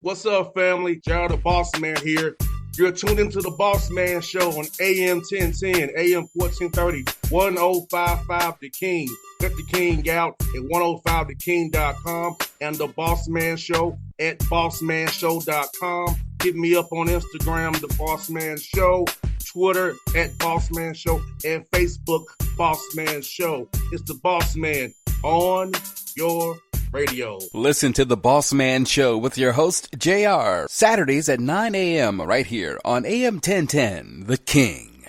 What's up, family? Gerald the Bossman here. You're tuned into the Bossman Show on AM 1010, AM 1430, 1055 The King. Let the King out at 105theking.com and the Bossman Show at bossmanshow.com. Hit me up on Instagram, The Bossman Show, Twitter at Bossman Show, and Facebook, Bossman Show. It's the Bossman on your radio. Listen to the Bossman Show with your host, JR, Saturdays at 9 a.m. right here on AM 1010, The King.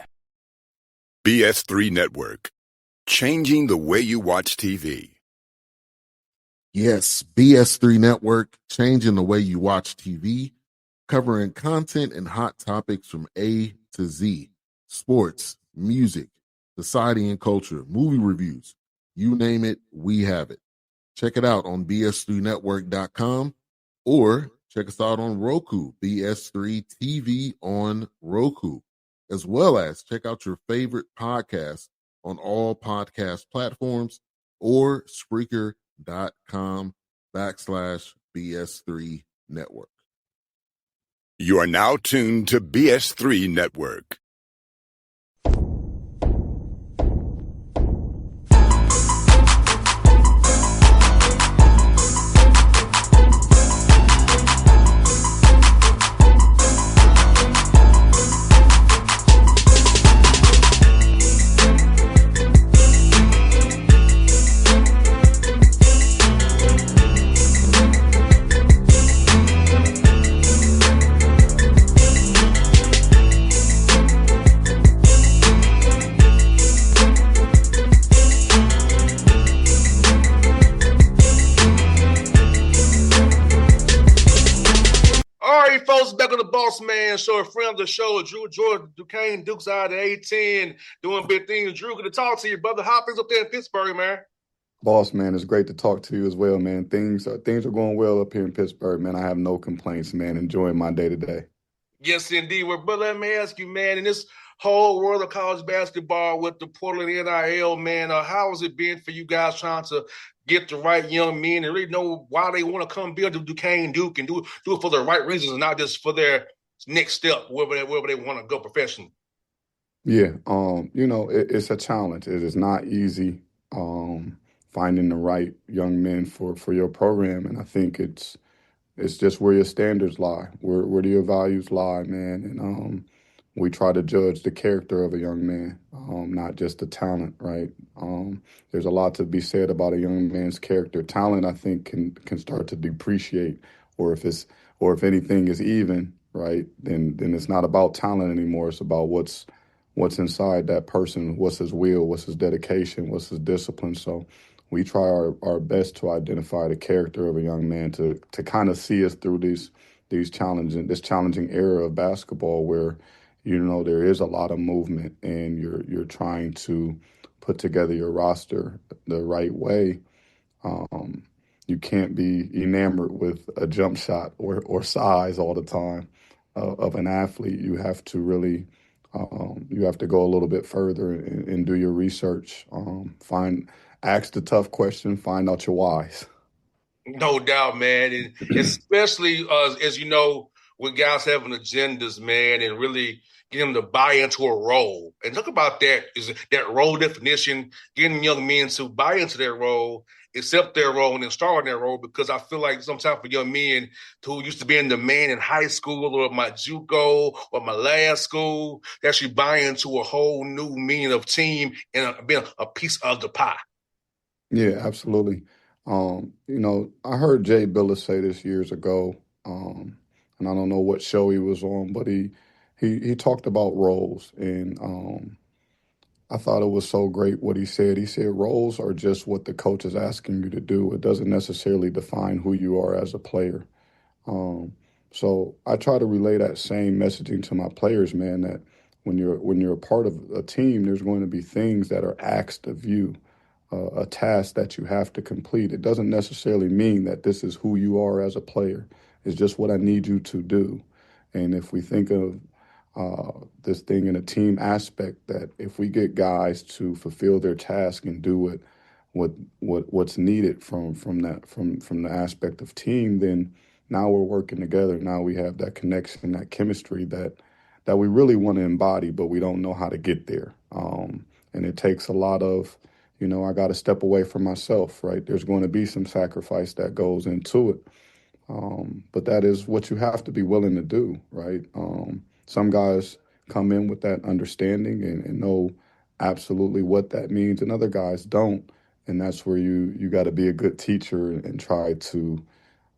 BS3 Network, changing the way you watch TV. Yes, BS3 Network, changing the way you watch TV, covering content and hot topics from A to Z, sports, music, society and culture, movie reviews, you name it, we have it. Check it out on bs3network.com or check us out on Roku, BS3 TV on Roku, as well as check out your favorite podcasts on all podcast platforms or Spreaker.com/BS3 Network. You are now tuned to BS3 Network. Back on the Bossman Show, a friend of the show, Drew Jordan, Duquesne, Dukes out of A10, doing big things. Drew, good to talk to you, brother. How things up there in Pittsburgh, man? Boss, man, it's great to talk to you as well, man. Things are going well up here in Pittsburgh, man. I have no complaints, man. Enjoying my day to day. Yes, indeed. Well, brother, let me ask you, man, in this whole world of college basketball with the Portland NIL, man, how has it been for you guys trying to get the right young men and really know why they want to come build the Duquesne Duke and do it for the right reasons and not just for their next step, wherever they want to go professionally? Yeah, it's a challenge. It is not easy finding the right young men for your program, and I think it's just where your standards lie, where do your values lie, man, and we try to judge the character of a young man, not just the talent, right? There's a lot to be said about a young man's character. Talent, I think, can start to depreciate, or if anything is even, right? Then it's not about talent anymore. It's about what's inside that person, what's his will, what's his dedication, what's his discipline. So we try our best to identify the character of a young man to kind of see us through this challenging era of basketball where, there is a lot of movement and you're trying to put together your roster the right way. You can't be enamored with a jump shot or size all the time of an athlete. You have to really you have to go a little bit further and do your research. Ask the tough question, find out your whys. No doubt, man, and especially as you know, with guys having agendas, man, and really getting them to buy into a role. And talk about that is that role definition, getting young men to buy into their role, accept their role, and then start in their role. Because I feel like sometimes for young men who used to be in the man in high school or my JUCO or my last school, they actually buy into a whole new meaning of team and being a piece of the pie. Yeah, absolutely. I heard Jay Billis say this years ago, and I don't know what show he was on, but he talked about roles, and I thought it was so great what he said. He said roles are just what the coach is asking you to do. It doesn't necessarily define who you are as a player. So I try to relay that same messaging to my players, man, that when you're a part of a team, there's going to be things that are asked of you, a task that you have to complete. It doesn't necessarily mean that this is who you are as a player. It's just what I need you to do. And if we think of this thing in a team aspect, that if we get guys to fulfill their task and do what's needed from the aspect of team, then now we're working together. Now we have that connection, that chemistry that we really want to embody, but we don't know how to get there. And it takes a lot of, I got to step away from myself, right? There's going to be some sacrifice that goes into it. But that is what you have to be willing to do, right? Some guys come in with that understanding and know absolutely what that means, and other guys don't. And that's where you got to be a good teacher and try to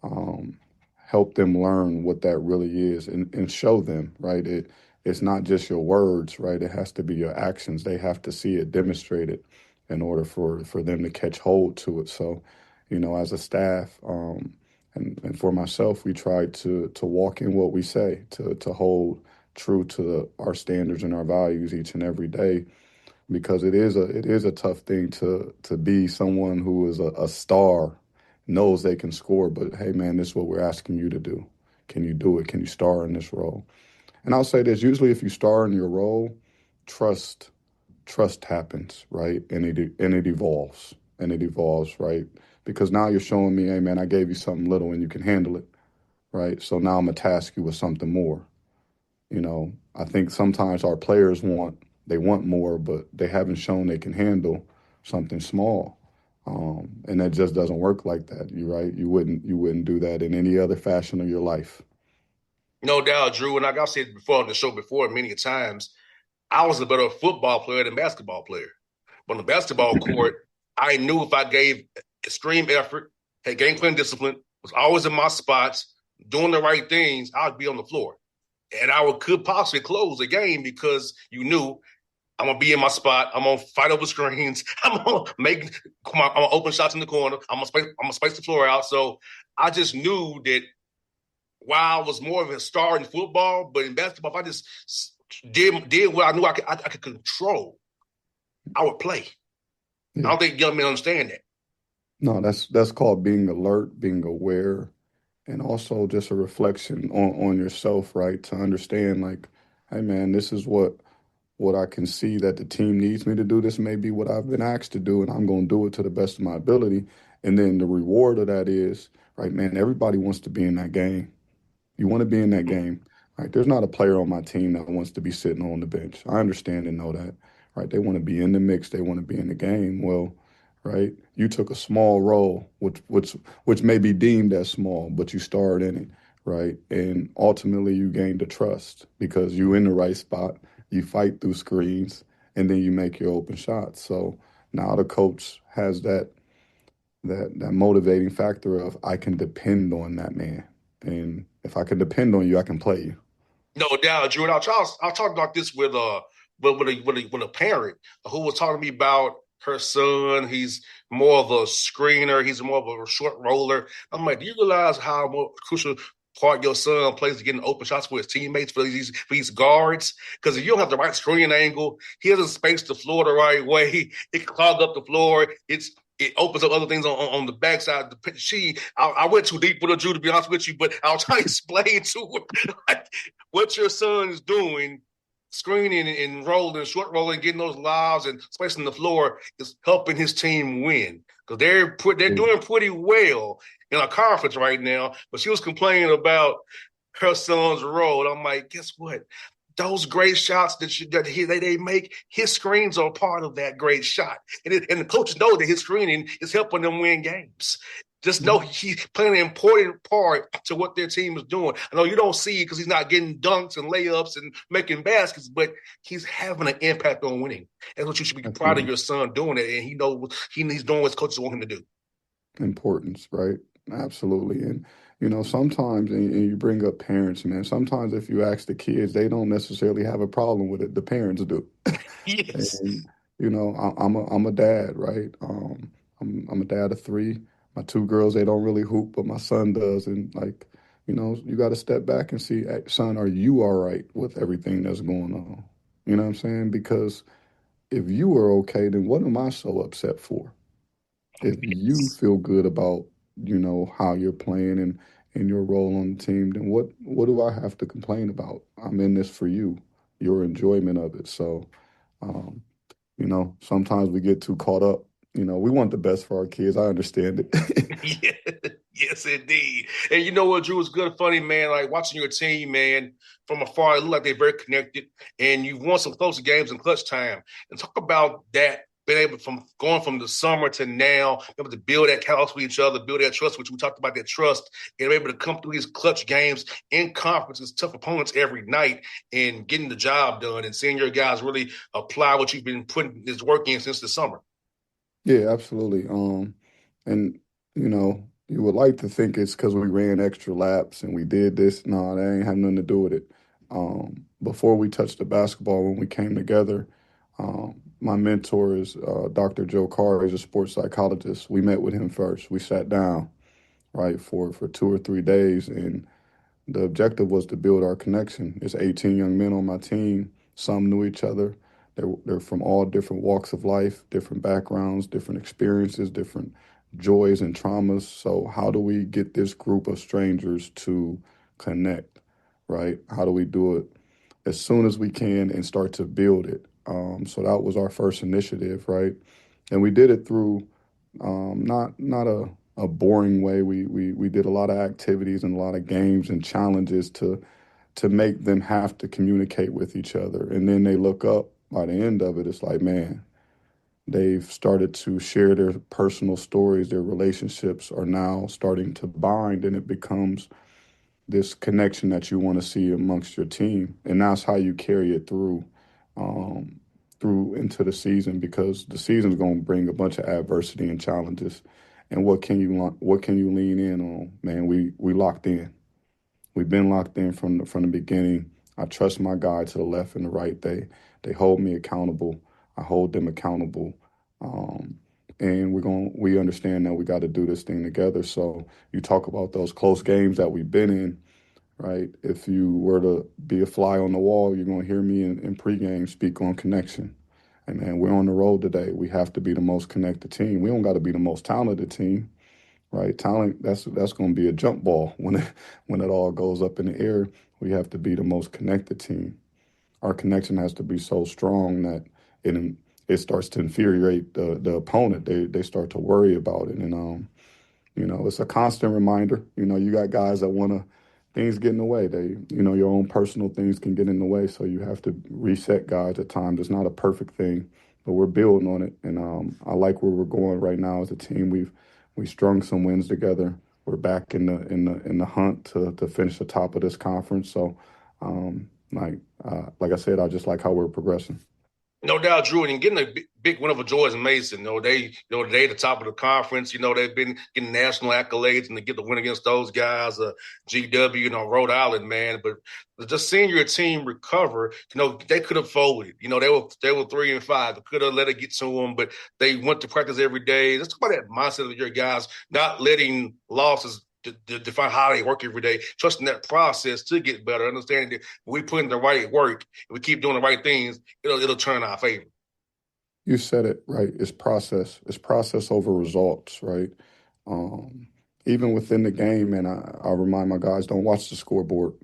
um, help them learn what that really is and show them, right? It's not just your words, right? It has to be your actions. They have to see it demonstrated in order for them to catch hold to it. So, as a staff, and for myself, we try to walk in what we say, to hold true to our standards and our values each and every day, because it is a tough thing to be someone who is a star, knows they can score, but hey man, this is what we're asking you to do. Can you do it? Can you star in this role? And I'll say this: usually, if you star in your role, trust trust happens, right? And it evolves, right? Because now you're showing me, hey man, I gave you something little and you can handle it, right? So now I'm gonna task you with something more. I think sometimes our players want more, but they haven't shown they can handle something small. And that just doesn't work like that. You right? You wouldn't do that in any other fashion of your life. No doubt, Drew. And like I've said before on the show before many times, I was a better football player than basketball player. But on the basketball court, I knew if I gave extreme effort, had game plan discipline, was always in my spots, doing the right things, I'd be on the floor. And could possibly close the game because you knew I'm gonna be in my spot. I'm gonna fight over screens. I'm gonna open shots in the corner. I'm gonna space the floor out. So I just knew that while I was more of a star in football, but in basketball, if I just did what I knew I could control, I would play. I Yeah. don't think young men understand that. No, that's called being alert, being aware, and also just a reflection on yourself, right? To understand, like, hey man, this is what I can see that the team needs me to do. This may be what I've been asked to do, and I'm going to do it to the best of my ability. And then the reward of that is, right, man, everybody wants to be in that game. You want to be in that game, right? There's not a player on my team that wants to be sitting on the bench. I understand and know that, right? They want to be in the mix. They want to be in the game. Well, right, you took a small role, which may be deemed as small, but you starred in it, right? And ultimately, you gained the trust because you in the right spot. You fight through screens, and then you make your open shots. So now the coach has that motivating factor of I can depend on that man. And if I can depend on you, I can play you. No doubt, Drew. And I'll talk about this with a parent who was talking to me about her son. He's more of a screener. He's more of a short roller. I'm like, do you realize how crucial part your son plays to getting open shots for his teammates, for these guards? Because if you don't have the right screen angle, he doesn't space the floor the right way. It can clog up the floor. It opens up other things on the backside. I went too deep with her, Drew, to be honest with you, but I'll try to explain to her like, what your son is doing, screening and rolling, short rolling, getting those lobs and spacing the floor is helping his team win because they're Yeah, doing pretty well in a conference right now. But she was complaining about her son's role. And I'm like, guess what? Those great shots they make, his screens are part of that great shot, and the coaches know that his screening is helping them win games. Just know he's playing an important part to what their team is doing. I know you don't see it because he's not getting dunks and layups and making baskets, but he's having an impact on winning. That's what you should be proud of absolutely. your son doing it, and he's doing what coaches want him to do. Importance, right? Absolutely. And, sometimes, and you bring up parents, man, sometimes if you ask the kids, they don't necessarily have a problem with it. The parents do. Yes. And, I'm a dad, right? I'm a dad of three. My two girls, they don't really hoop, but my son does. And, like, you got to step back and see, hey, son, are you all right with everything that's going on? You know what I'm saying? Because if you are okay, then what am I so upset for? If you Yes. feel good about, how you're playing and your role on the team, then what do I have to complain about? I'm in this for you, your enjoyment of it. So, um, sometimes we get too caught up. We want the best for our kids. I understand it. Yeah. Yes, indeed. And you know what, Drew, is good and funny, man. Like watching your team, man, from afar, it look like they're very connected. And you've won some close games in clutch time. And talk about that, being able from going from the summer to now, able to build that house with each other, build that trust, which we talked about that trust, and able to come through these clutch games in conferences, tough opponents every night, and getting the job done and seeing your guys really apply what you've been putting this work in since the summer. Yeah, absolutely. And you would like to think it's because we ran extra laps and we did this. No, that ain't have nothing to do with it. Before we touched the basketball, when we came together, my mentor is Dr. Joe Carr. He's a sports psychologist. We met with him first. We sat down, right, for 2 or 3 days, and the objective was to build our connection. It's 18 young men on my team. Some knew each other. They're from all different walks of life, different backgrounds, different experiences, different joys and traumas. So how do we get this group of strangers to connect, right? How do we do it as soon as we can and start to build it? So that was our first initiative, right? And we did it through not a boring way. We did a lot of activities and a lot of games and challenges to make them have to communicate with each other. And then they look up by the end of it, it's like, man, they've started to share their personal stories. Their relationships are now starting to bind, and it becomes this connection that you want to see amongst your team. And that's how you carry it um, through into the season, because the season's going to bring a bunch of adversity and challenges. And what can you lean in on? Man, we locked in. We've been locked in from the beginning. I trust my guy to the left and the right. They hold me accountable. I hold them accountable. Um, and we understand that we got to do this thing together. So you talk about those close games that we've been in, right? If you were to be a fly on the wall, you're gonna hear me in pregame speak on connection. And man, we're on the road today. We have to be the most connected team. We don't got to be the most talented team, right? Talent, that's going to be a jump ball when it all goes up in the air. We have to be the most connected team. Our connection has to be so strong that it it starts to infuriate the opponent. They start to worry about it, and it's a constant reminder. You got guys that want to things get in the way. Your own personal things can get in the way, so you have to reset guys at times. It's not a perfect thing, but we're building on it, and I like where we're going right now as a team. We strung some wins together. We're back in the hunt to finish the top of this conference. So, like I said, I just like how we're progressing. No doubt, Drew, and getting a big win over Joyce and Mason. They the top of the conference. They've been getting national accolades, and to get the win against those guys, GW, Rhode Island, man. But just seeing your team recover, they could have folded. They were 3-5. They could have let it get to them, but they went to practice every day. Let's talk about that mindset of your guys, not letting losses define how they work every day, trusting that process to get better, understanding that we put in the right work, and we keep doing the right things, it'll turn in our favor. You said it right. It's process. It's process over results, right? Um, Even within the game, man, I remind my guys, don't watch the scoreboard,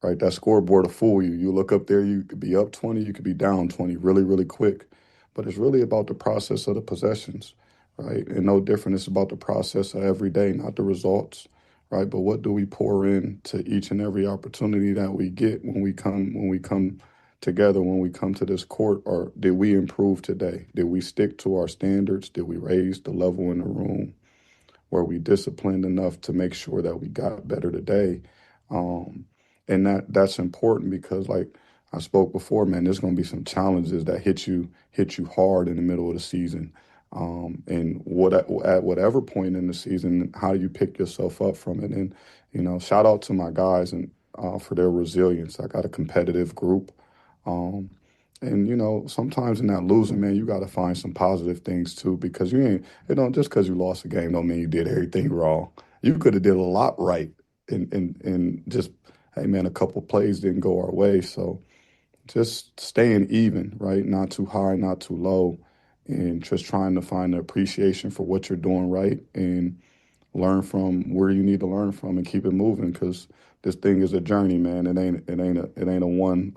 right? That scoreboard will fool you. You look up there, you could be up 20, you could be down 20 really, really quick. But it's really about the process of the possessions, right? And no different. It's about the process of every day, not the results, right? But what do we pour in to each and every opportunity that we get when we come together, when we come to this court? Or did we improve today? Did we stick to our standards? Did we raise the level in the room? Were we disciplined enough to make sure that we got better today? Um, and that's important because, like I spoke before, man, there's going to be some challenges that hit you hard in the middle of the season. And at whatever point in the season, how do you pick yourself up from it? And shout out to my guys and for their resilience. I got a competitive group. Um, and sometimes in that losing, man, you got to find some positive things too, because you ain't, just because you lost a game don't mean you did everything wrong. You could have did a lot right, and just, hey man, a couple plays didn't go our way. So just staying even, right? Not too high, not too low, and just trying to find the appreciation for what you're doing right and learn from where you need to learn from and keep it moving, because this thing is a journey, man. It ain't a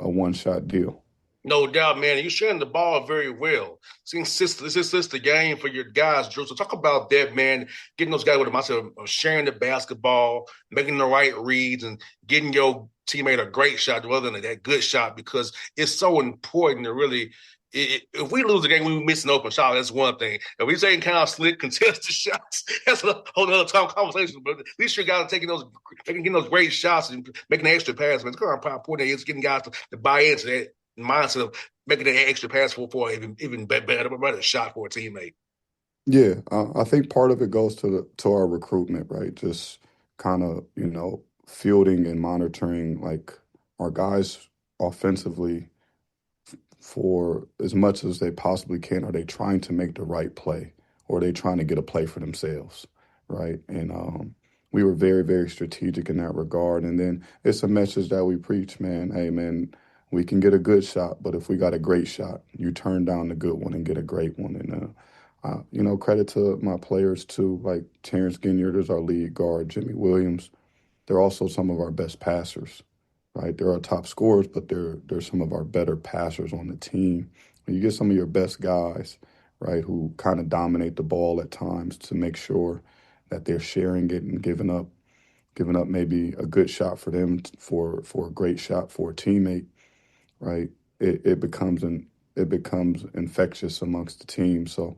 one shot deal. No doubt, man. You're sharing the ball very well. This is the game for your guys, Drew. So talk about that, man. Getting those guys with the mindset of sharing the basketball, making the right reads, and getting your teammate a great shot rather than that good shot, because it's so important to really. If we lose the game, we miss an open shot. That's one thing. If we say kind of slick, contested shots, that's a whole other time conversation. But at least you got to getting those great shots and making the extra pass. Man, it's kind of important. It's getting guys to buy into that mindset of making an extra pass for even better shot for a teammate. Yeah, I think part of it goes to our recruitment, right? Just kind of, fielding and monitoring like our guys offensively for as much as they possibly can. Are they trying to make the right play, or are they trying to get a play for themselves, right? And we were very, very strategic in that regard. And then it's a message that we preach, man. Hey, man, we can get a good shot, but if we got a great shot, you turn down the good one and get a great one. And credit to my players too, like Terrence Ginyard is our lead guard, Jimmy Williams. They're also some of our best passers, right? They're our top scorers, but they're some of our better passers on the team. When you get some of your best guys, right, who kind of dominate the ball at times to make sure that they're sharing it and giving up maybe a good shot for them for a great shot for a teammate, right? It becomes infectious amongst the team. So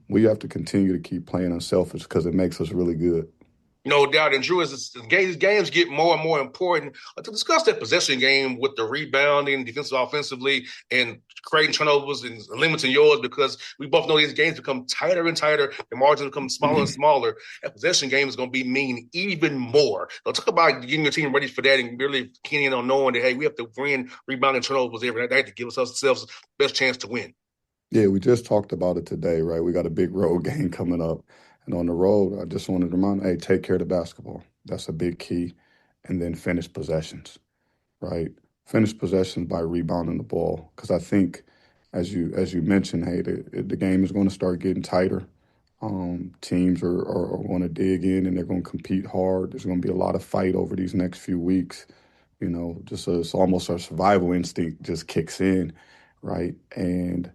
we have to continue to keep playing unselfish because it makes us really good. No doubt. And Drew, as games get more and more important, to discuss that possession game with the rebounding, defensive, offensively, and creating turnovers and limiting yours, because we both know these games become tighter and tighter, the margins become smaller and smaller. That possession game is going to be mean even more. So talk about getting your team ready for that and really keying on knowing that, hey, we have to win rebounding turnovers every night to give ourselves the best chance to win. Yeah, we just talked about it today, right? We got a big road game coming up. And on the road, I just wanted to remind, hey, take care of the basketball. That's a big key. And then finish possessions, right? Finish possessions by rebounding the ball. Because I think, as you mentioned, hey, the game is going to start getting tighter. Teams are going to dig in and they're going to compete hard. There's going to be a lot of fight over these next few weeks. It's almost our survival instinct just kicks in, right? And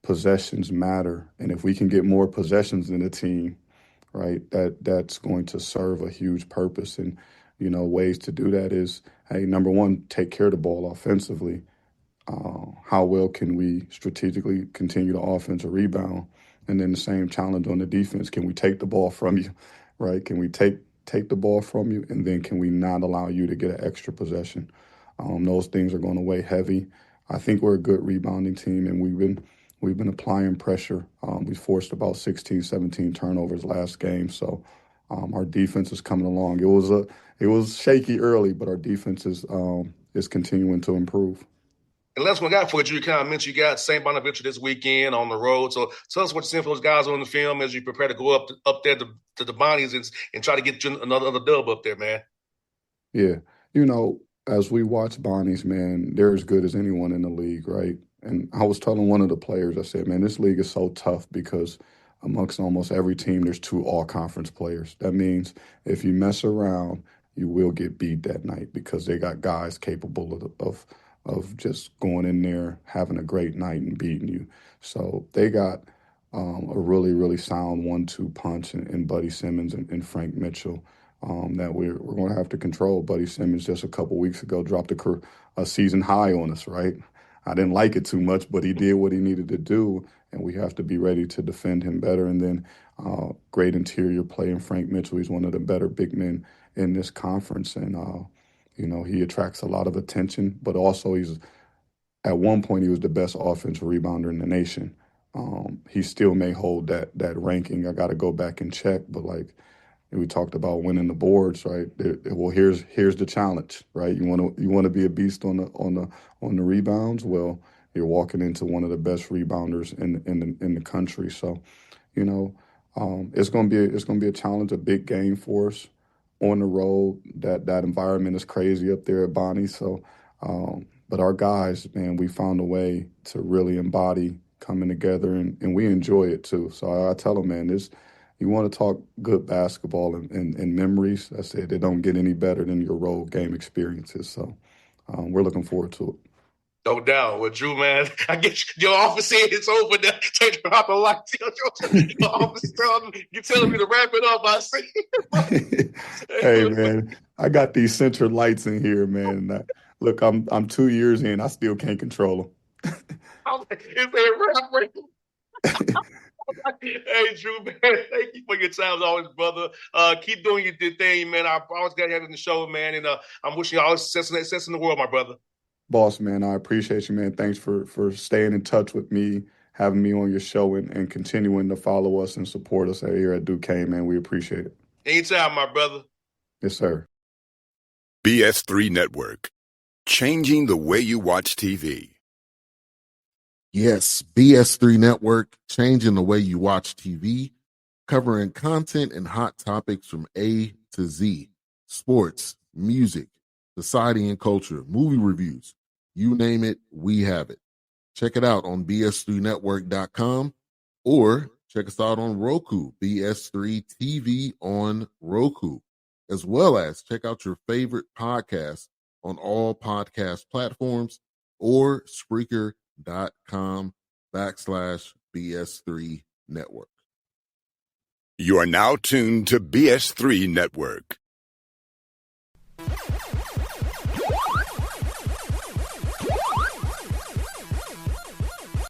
possessions matter. And if we can get more possessions in the team, right, that's going to serve a huge purpose. And, ways to do that is, hey, number one, take care of the ball offensively. How well can we strategically continue to offensive rebound? And then the same challenge on the defense. Can we take the ball from you, right? Can we take the ball from you, and then can we not allow you to get an extra possession? Those things are going to weigh heavy. I think we're a good rebounding team, and we've been applying pressure. We forced about 16, 17 turnovers last game, so our defense is coming along. It was shaky early, but our defense is continuing to improve. And last one I got for you, kind of mentioned you got St. Bonaventure this weekend on the road. So tell us what you're seeing for those guys on the film as you prepare to go up there to the Bonnies and try to get you another dub up there, man. Yeah, as we watch Bonnie's, man, they're as good as anyone in the league, right? And I was telling one of the players, I said, man, this league is so tough because amongst almost every team, there's two all-conference players. That means if you mess around, you will get beat that night because they got guys capable of just going in there, having a great night and beating you. So they got a really, really sound 1-2 punch in Buddy Simmons and Frank Mitchell that we're going to have to control. Buddy Simmons just a couple weeks ago dropped a season high on us, right? I didn't like it too much, but he did what he needed to do, and we have to be ready to defend him better. And then great interior play in Frank Mitchell. He's one of the better big men in this conference, and he attracts a lot of attention, but also at one point he was the best offensive rebounder in the nation. He still may hold that ranking. I got to go back and check, but we talked about winning the boards, right? Well, here's the challenge, right? You want to be a beast on the rebounds. Well, you're walking into one of the best rebounders in the country. So, it's gonna be a challenge, a big game for us on the road. That environment is crazy up there at Bonnie. So, but our guys, man, we found a way to really embody coming together, and we enjoy it too. So I tell them, man, you want to talk good basketball and memories. I said they don't get any better than your road game experiences. So we're looking forward to it. No doubt. Well, Drew, man, I guess your office said it's over there. Take out the lights. Your office you telling me to wrap it up. I see. Hey man, I got these center lights in here, man. And look, I'm 2 years in. I still can't control It's a wrap. Hey, Drew, man, thank you for your time as always, brother. Keep doing your thing, man. I always got to have you in the show, man. And I'm wishing you all the success in the world, my brother. Boss man, I appreciate you, man. Thanks for staying in touch with me, having me on your show, and continuing to follow us and support us here at Duquesne, man. We appreciate it. Anytime, my brother. Yes, sir. BS3 Network, changing the way you watch TV. Yes, BS3 Network, changing the way you watch TV, covering content and hot topics from A to Z, sports, music, society and culture, movie reviews, you name it, we have it. Check it out on bs3network.com or check us out on Roku, BS3 TV on Roku, as well as check out your favorite podcasts on all podcast platforms or Spreaker.com/BS3 Network. You are now tuned to BS3 Network.